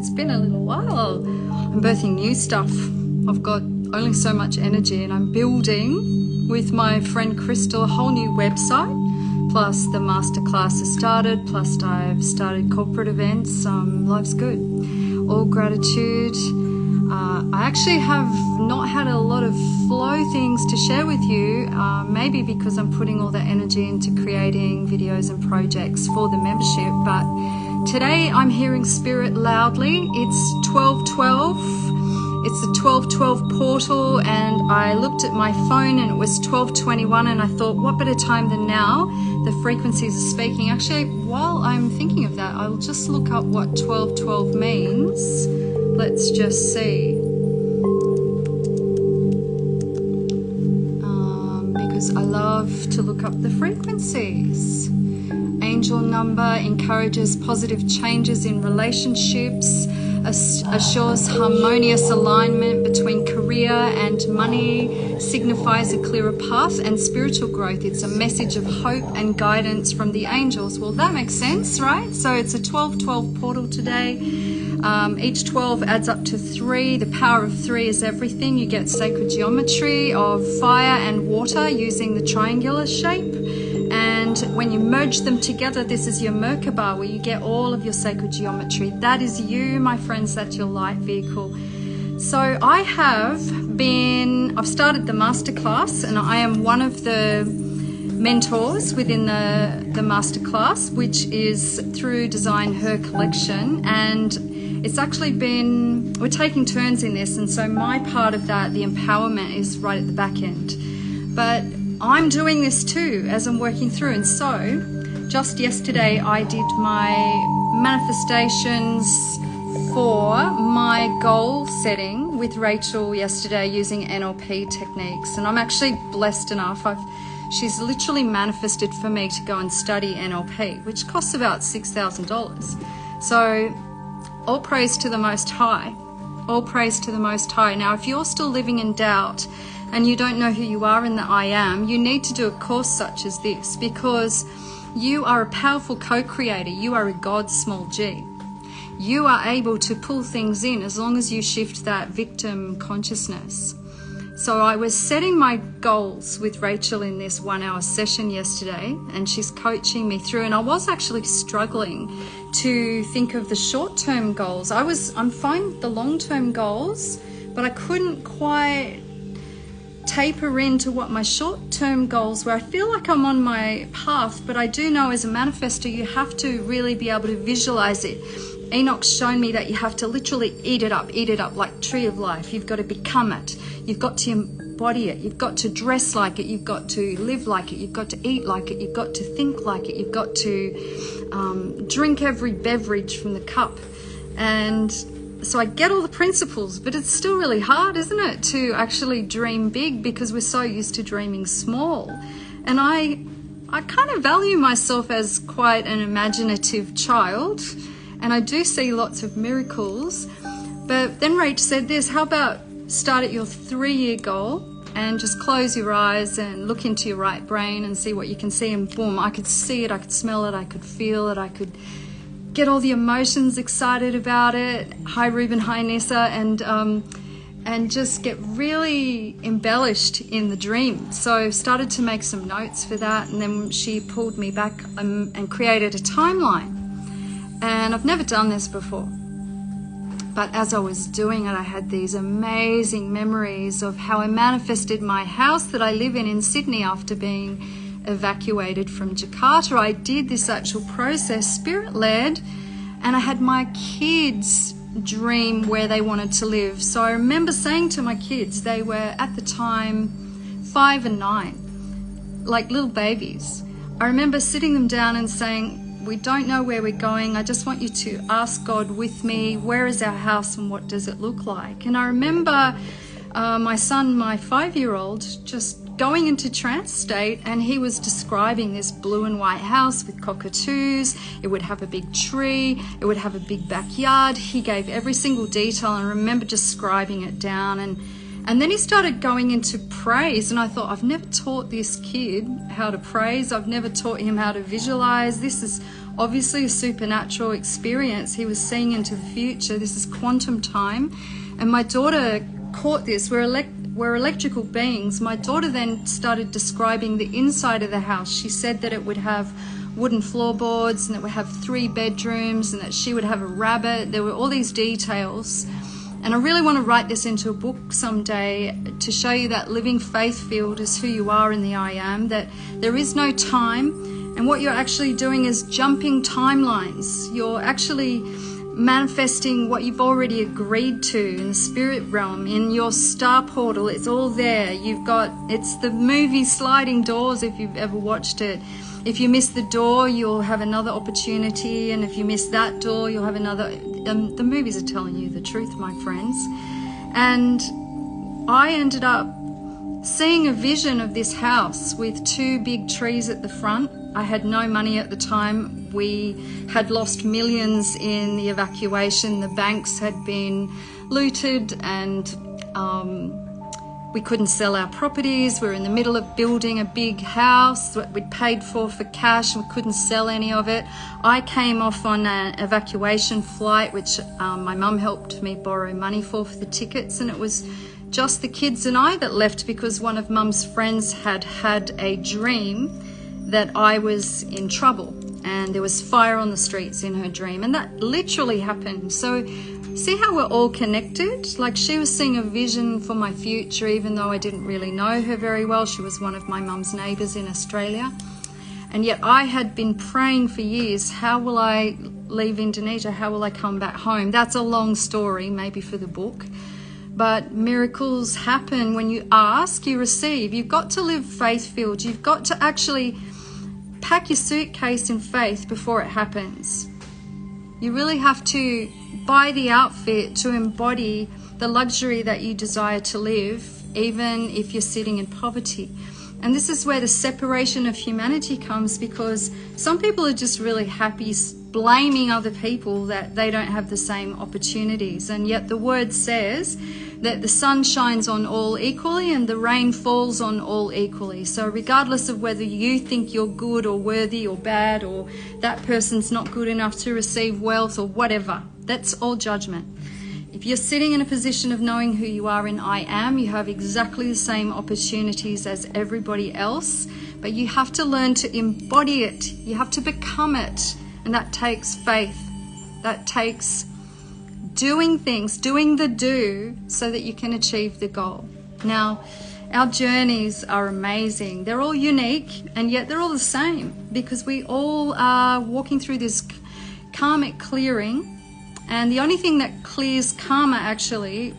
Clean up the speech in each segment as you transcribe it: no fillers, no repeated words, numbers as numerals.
It's been a little while. I'm birthing new stuff. I've got only so much energy, and I'm building with my friend Crystal a whole new website. Plus the masterclass has started, plus I've started corporate events. Life's good. All gratitude. I actually have not had a lot of flow things to share with you, maybe because I'm putting all that energy into creating videos and projects for the membership, but today I'm hearing spirit loudly. It's 12:12. It's the 12:12 portal, and I looked at my phone and it was 12:21, and I thought, what better time than now? The frequencies are speaking. Actually, while I'm thinking of that, I'll just look up what 12:12 means. Let's just see. Because I love to look up the frequencies. Angel number encourages positive changes in relationships, assures harmonious alignment between career and money, signifies a clearer path and spiritual growth. It's a message of hope and guidance from the angels. Well, that makes sense, right? So it's a 12:12 portal today. Each 12 adds up to 3. The power of 3 is everything. You get sacred geometry of fire and water using the triangular shape. And when you merge them together, this is your Merkaba, where you get all of your sacred geometry. That is you, my friends. That's your light vehicle. So I've started the masterclass, and I am one of the mentors within the masterclass, which is through Design Her Collection. And it's actually we're taking turns in this, and so my part of that, the empowerment, is right at the back end. But I'm doing this too as I'm working through. And so just yesterday I did my manifestations for my goal setting with Rachel yesterday using NLP techniques, and I'm actually blessed enough. She's literally manifested for me to go and study NLP, which costs about $6,000. So all praise to the Most High. All praise to the Most High. Now, if you're still living in doubt and you don't know who you are in the I Am, you need to do a course such as this, because you are a powerful co-creator. You are a God, small g. You are able to pull things in as long as you shift that victim consciousness. So I was setting my goals with Rachel in this 1-hour session yesterday, and she's coaching me through, and I was actually struggling to think of the short-term goals. I'm fine with the long-term goals, but I couldn't quite taper into what my short-term goals were. I feel like I'm on my path, but I do know as a manifestor you have to really be able to visualize it. Enoch's shown me that you have to literally eat it up like tree of life. You've got to become it. You've got to embody it. You've got to dress like it. You've got to live like it. You've got to eat like it. You've got to think like it. You've got to drink every beverage from the cup. And so I get all the principles, but it's still really hard, isn't it, to actually dream big, because we're so used to dreaming small. And I kind of value myself as quite an imaginative child, and I do see lots of miracles. But then Rach said this, how about start at your 3-year goal and just close your eyes and look into your right brain and see what you can see, and boom, I could see it, I could smell it, I could feel it, I could get all the emotions excited about it. Hi Ruben, hi Nissa, and just get really embellished in the dream. So started to make some notes for that, and then she pulled me back and created a timeline. And I've never done this before, but as I was doing it, I had these amazing memories of how I manifested my house that I live in Sydney after being evacuated from Jakarta. I did this actual process, spirit-led, and I had my kids dream where they wanted to live. So I remember saying to my kids, they were at the time 5 and 9, like little babies. I remember sitting them down and saying, we don't know where we're going. I just want you to ask God with me, where is our house and what does it look like? And I remember my son, my 5-year-old, just going into trance state, and he was describing this blue and white house with cockatoos. It would have a big tree. It would have a big backyard. He gave every single detail, and I remember just scribing it down. And then he started going into praise, and I thought, I've never taught this kid how to praise. I've never taught him how to visualize. This is obviously a supernatural experience. He was seeing into the future. This is quantum time. And my daughter caught this. We're electrical beings. My daughter then started describing the inside of the house. She said that it would have wooden floorboards and it would have 3 bedrooms and that she would have a rabbit. There were all these details. And I really want to write this into a book someday to show you that living faith field is who you are in the I am, that there is no time, and what you're actually doing is jumping timelines. You're actually manifesting what you've already agreed to in the spirit realm, in your star portal. It's all there. It's the movie Sliding Doors, if you've ever watched it. If you miss the door, you'll have another opportunity, and if you miss that door, you'll have another. The movies are telling you the truth, my friends. And I ended up seeing a vision of this house with 2 big trees at the front. I had no money at the time. We had lost millions in the evacuation. The banks had been looted, and we couldn't sell our properties. We were in the middle of building a big house that we'd paid for cash, and we couldn't sell any of it. I came off on an evacuation flight, which my mum helped me borrow money for the tickets, and it was just the kids and I that left because one of mum's friends had had a dream that I was in trouble and there was fire on the streets in her dream, and that literally happened. So see how we're all connected? Like, she was seeing a vision for my future, even though I didn't really know her very well. She was one of my mum's neighbours in Australia. And yet I had been praying for years, how will I leave Indonesia? How will I come back home? That's a long story, maybe for the book. But miracles happen when you ask, you receive. You've got to live faith-filled. You've got to actually pack your suitcase in faith before it happens. You really have to buy the outfit to embody the luxury that you desire to live, even if you're sitting in poverty. And this is where the separation of humanity comes, because some people are just really happy blaming other people that they don't have the same opportunities. And yet the word says that the sun shines on all equally and the rain falls on all equally. So regardless of whether you think you're good or worthy or bad, or that person's not good enough to receive wealth or whatever, that's all judgment. If you're sitting in a position of knowing who you are in I am, you have exactly the same opportunities as everybody else, but you have to learn to embody it. You have to become it. And that takes faith. That takes doing things, doing the do, so that you can achieve the goal. Now, our journeys are amazing. They're all unique, and yet they're all the same, because we all are walking through this karmic clearing. And the only thing that clears karma, actually,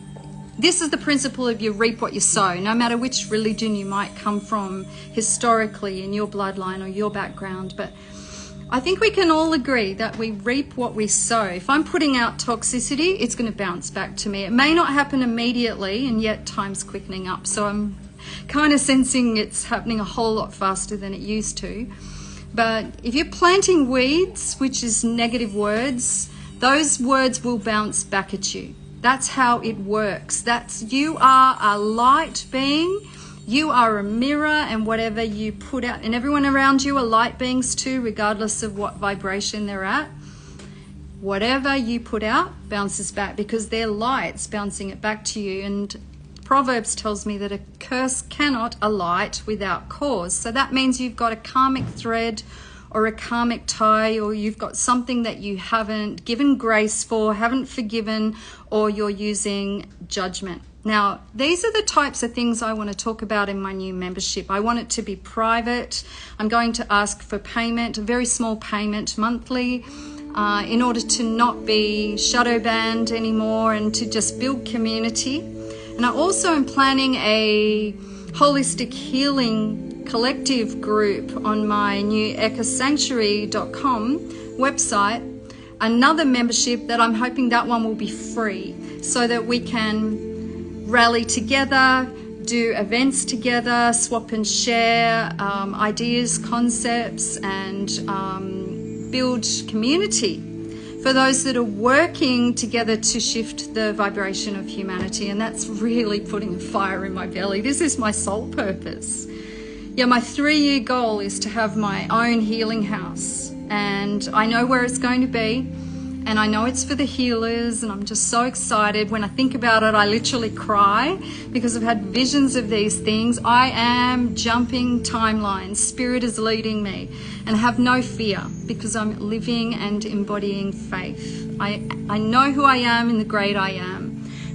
this is the principle of you reap what you sow, no matter which religion you might come from historically in your bloodline or your background. But I think we can all agree that we reap what we sow. If I'm putting out toxicity, it's going to bounce back to me. It may not happen immediately, and yet time's quickening up. So I'm kind of sensing it's happening a whole lot faster than it used to. But if you're planting weeds, which is negative words, those words will bounce back at you. That's how it works. You are a light being. You are a mirror, and whatever you put out, and everyone around you are light beings too, regardless of what vibration they're at. Whatever you put out bounces back, because they're lights bouncing it back to you. And Proverbs tells me that a curse cannot alight without cause. So that means you've got a karmic thread or a karmic tie, or you've got something that you haven't given grace for, haven't forgiven, or you're using judgment. Now, these are the types of things I want to talk about in my new membership. I want it to be private. I'm going to ask for payment, a very small payment monthly, in order to not be shadow banned anymore and to just build community. And I also am planning a holistic healing collective group on my new echosanctuary.com website, another membership that I'm hoping that one will be free, so that we can rally together, do events together, swap and share ideas, concepts, and build community for those that are working together to shift the vibration of humanity. And that's really putting a fire in my belly. This is my soul purpose. Yeah, my 3-year goal is to have my own healing house and I know where it's going to be, and I know it's for the healers, and I'm just so excited. When I think about it, I literally cry because I've had visions of these things. I am jumping timelines. Spirit is leading me, and have no fear because I'm living and embodying faith. I know who I am in the great I am.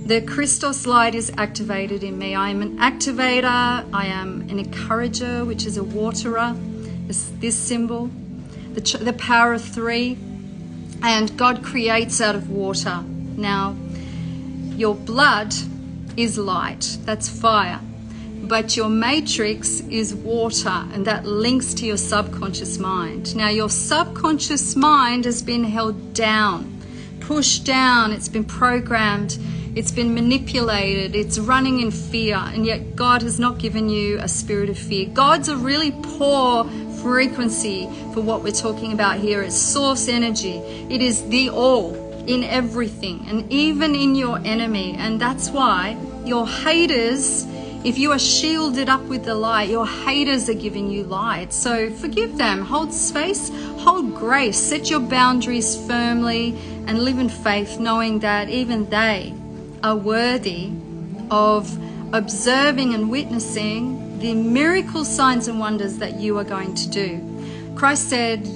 The Christos light is activated in me. I am an activator. I am an encourager, which is a waterer, this symbol. The power of 3. And God creates out of water. Now, your blood is light, that's fire. But your matrix is water, and that links to your subconscious mind. Now, your subconscious mind has been held down, pushed down, it's been programmed, it's been manipulated, it's running in fear, and yet God has not given you a spirit of fear. God's a really poor frequency for what we're talking about here. It's source energy. It is the all in everything, and even in your enemy. And that's why your haters, if you are shielded up with the light, your haters are giving you light. So forgive them, hold space, hold grace, set your boundaries firmly, and live in faith, knowing that even they are worthy of observing and witnessing the miracle signs and wonders that you are going to do. Christ said,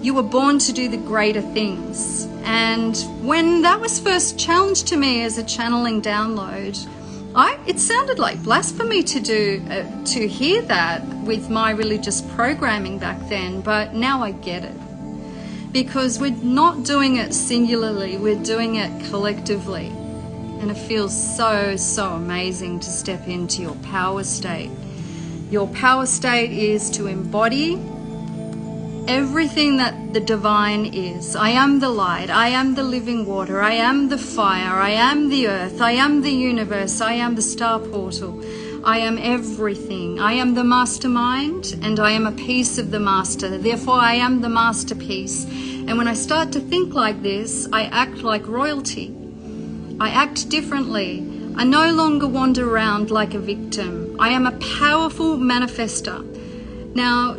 you were born to do the greater things. And when that was first challenged to me as a channeling download, it sounded like blasphemy to hear that with my religious programming back then, but now I get it. Because we're not doing it singularly, we're doing it collectively. And it feels so, so amazing to step into your power state. Your power state is to embody everything that the divine is. I am the light, I am the living water, I am the fire, I am the earth, I am the universe, I am the star portal, I am everything. I am the mastermind, and I am a piece of the master. Therefore, I am the masterpiece. And when I start to think like this, I act like royalty. I act differently. I no longer wander around like a victim. I am a powerful manifester. Now,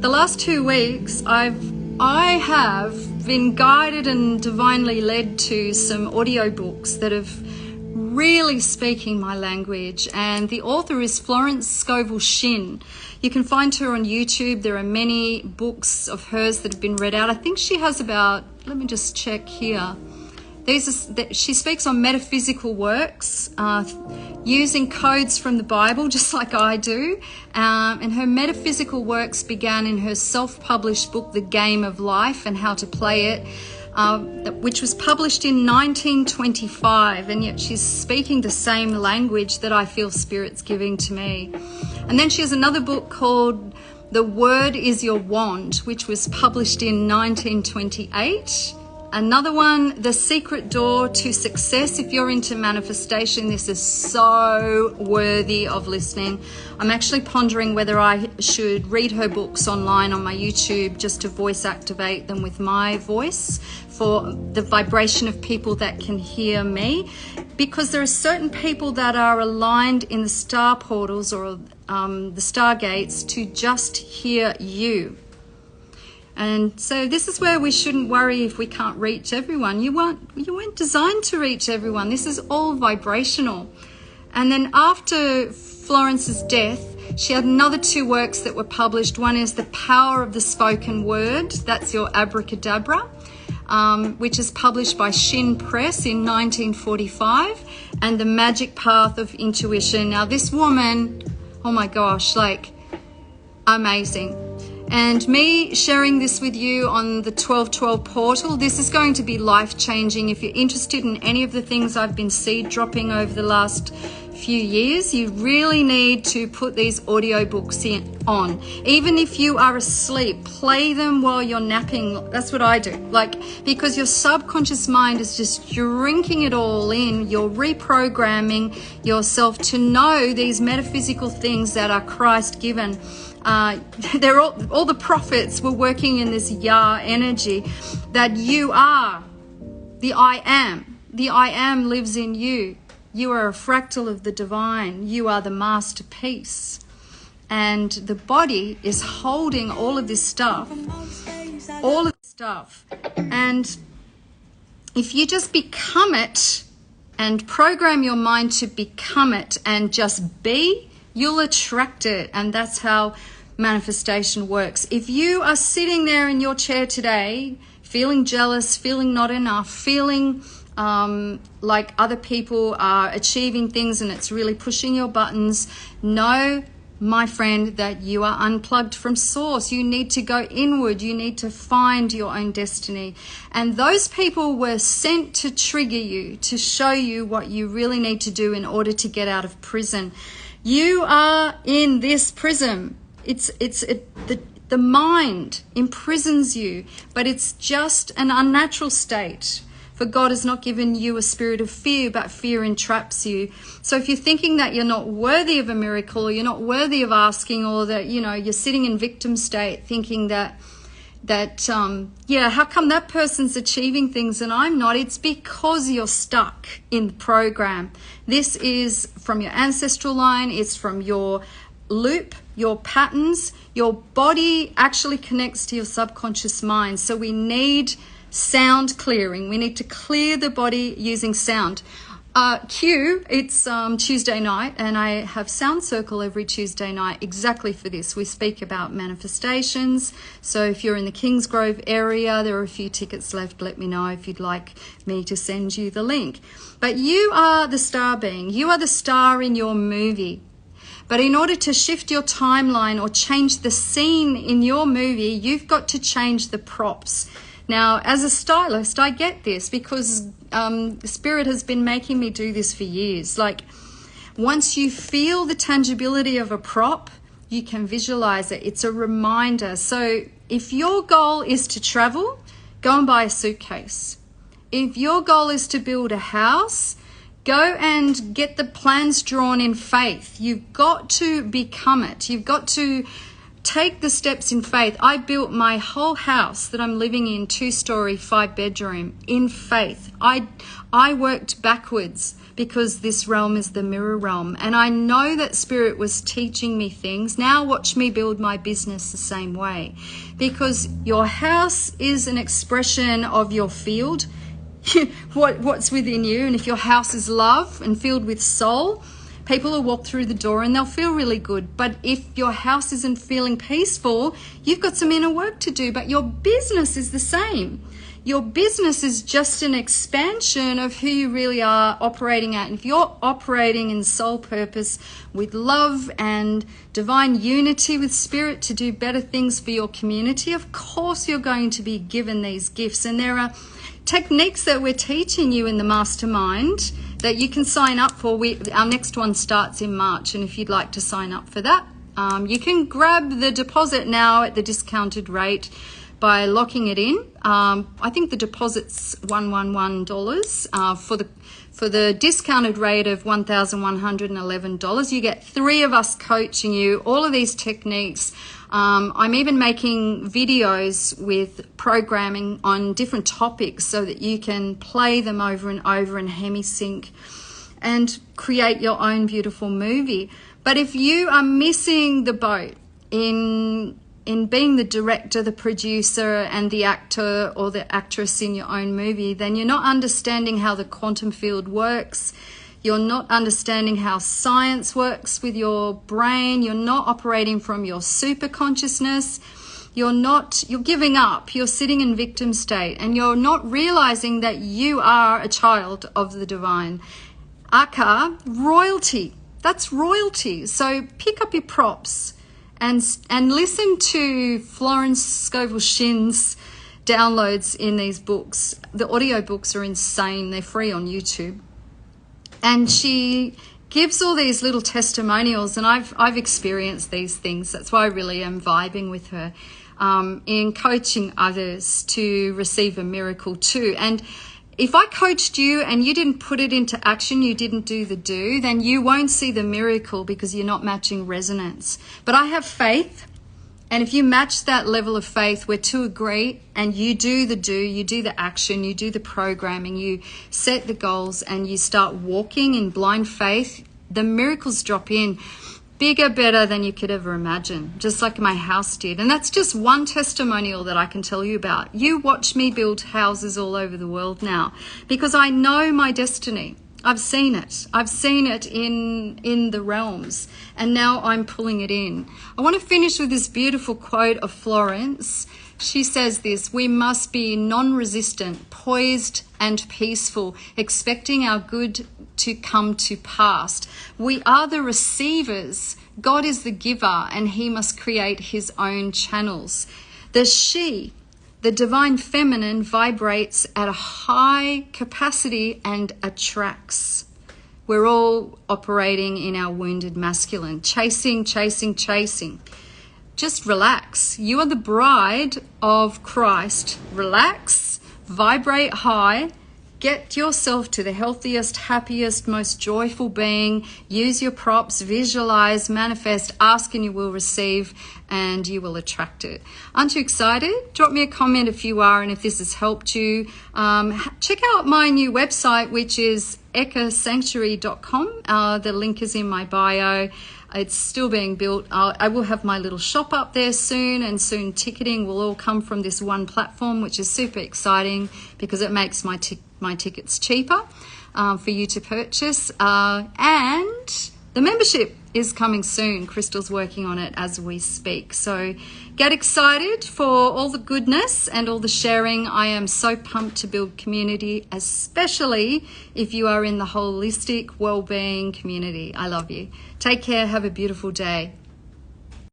the last 2 weeks, I have been guided and divinely led to some audiobooks that have really speaking my language. And the author is Florence Scovel Shinn. You can find her on YouTube. There are many books of hers that have been read out. I think she has about, let me just check here. She speaks on metaphysical works, using codes from the Bible, just like I do. And her metaphysical works began in her self-published book, The Game of Life and How to Play It, which was published in 1925. And yet she's speaking the same language that I feel Spirit's giving to me. And then she has another book called The Word is Your Wand, which was published in 1928. Another one, The Secret Door to Success. If you're into manifestation, this is so worthy of listening. I'm actually pondering whether I should read her books online on my YouTube just to voice activate them with my voice for the vibration of people that can hear me. Because there are certain people that are aligned in the star portals or the stargates to just hear you. And so this is where we shouldn't worry if we can't reach everyone. You weren't designed to reach everyone. This is all vibrational. And then after Florence's death, she had another 2 works that were published. One is The Power of the Spoken Word. That's your abracadabra, which is published by Shinn Press in 1945. And The Magic Path of Intuition. Now this woman, oh my gosh, like amazing. And me sharing this with you on the 1212 portal, this is going to be life-changing. If you're interested in any of the things I've been seed dropping over the last few years, you really need to put these audiobooks on. Even if you are asleep, play them while you're napping. That's what I do. Because your subconscious mind is just drinking it all in. You're reprogramming yourself to know these metaphysical things that are Christ-given. They're all the prophets were working in this Yah energy, that you are the I am. The I am lives in you. You are a fractal of the divine. You are the masterpiece. And the body is holding all of this stuff, all of this stuff. And if you just become it and program your mind to become it and just be, you'll attract it. And that's how manifestation works. If you are sitting there in your chair today feeling jealous, feeling not enough, feeling like other people are achieving things and it's really pushing your buttons, know, my friend, that you are unplugged from source. You need to go inward. You need to find your own destiny. And those people were sent to trigger you, to show you what you really need to do in order to get out of prison. You are in this prison. The mind imprisons you, but it's just an unnatural state. For God has not given you a spirit of fear, but fear entraps you. So if you're thinking that you're not worthy of a miracle, or you're not worthy of asking, or that, you're sitting in victim state thinking that how come that person's achieving things and I'm not? It's because you're stuck in the program. This is from your ancestral line. It's from your loop, your patterns. Your body actually connects to your subconscious mind. So we need sound clearing. We need to clear the body using sound. It's Tuesday night, and I have Sound Circle every Tuesday night exactly for this. We speak about manifestations. So if you're in the Kingsgrove area, there are a few tickets left. Let me know if you'd like me to send you the link. But you are the star being. You are the star in your movie. But in order to shift your timeline or change the scene in your movie, you've got to change the props. Now, as a stylist, I get this because Spirit has been making me do this for years. Like, once you feel the tangibility of a prop, you can visualize it. It's a reminder. So if your goal is to travel, go and buy a suitcase. If your goal is to build a house, go and get the plans drawn in faith. You've got to become it. You've got to take the steps in faith. I built my whole house that I'm living in, 2-story, 5-bedroom, in faith. I worked backwards because this realm is the mirror realm. And I know that Spirit was teaching me things. Now watch me build my business the same way. Because your house is an expression of your field, what's within you. And if your house is love and filled with soul, people will walk through the door and they'll feel really good. But if your house isn't feeling peaceful, you've got some inner work to do. But your business is the same. Your business is just an expansion of who you really are operating at. And if you're operating in soul purpose with love and divine unity with Spirit to do better things for your community, of course you're going to be given these gifts. And there are techniques that we're teaching you in the Mastermind that you can sign up for. Our next one starts in March, and if you'd like to sign up for that, you can grab the deposit now at the discounted rate by locking it in. I think the deposit's $111 for the discounted rate of $1,111. You get 3 of us coaching you all of these techniques. I'm even making videos with programming on different topics so that you can play them over and over in hemisync and create your own beautiful movie. But if you are missing the boat in being the director, the producer, and the actor or the actress in your own movie, then you're not understanding how the quantum field works. You're not understanding how science works with your brain. You're not operating from your super consciousness. You're giving up. You're sitting in victim state, and you're not realizing that you are a child of the divine. Aka, royalty. That's royalty. So pick up your props and listen to Florence Scovel Shinn's downloads in these books. The audio books are insane. They're free on YouTube. And she gives all these little testimonials, and I've experienced these things. That's why I really am vibing with her in coaching others to receive a miracle too. And if I coached you and you didn't put it into action, you didn't do the do, then you won't see the miracle because you're not matching resonance. But I have faith. And if you match that level of faith, we're to agree, and you do the do, you do the action, you do the programming, you set the goals, and you start walking in blind faith, the miracles drop in. bigger, better than you could ever imagine, just like my house did. And that's just one testimonial that I can tell you about. You watch me build houses all over the world now because I know my destiny. I've seen it. I've seen it in the realms, and now I'm pulling it in. I want to finish with this beautiful quote of Florence. She says this: we must be non-resistant, poised and peaceful, expecting our good to come to pass. We are the receivers. God is the giver, and he must create his own channels. The she, the divine feminine, vibrates at a high capacity and attracts. We're all operating in our wounded masculine, chasing, chasing, chasing. Just relax. You are the bride of Christ. Relax, vibrate high, get yourself to the healthiest, happiest, most joyful being. Use your props, visualize, manifest, ask, and you will receive, and you will attract it. Aren't you excited? Drop me a comment if you are, and if this has helped you. Check out my new website, which is ekasanctuary.com. The link is in my bio. It's still being built. I will have my little shop up there soon, and soon ticketing will all come from this one platform, which is super exciting because it makes my tickets cheaper for you to purchase. And the membership is coming soon. Crystal's working on it as we speak. So get excited for all the goodness and all the sharing. I am so pumped to build community, especially if you are in the holistic well-being community. I love you. Take care. Have a beautiful day.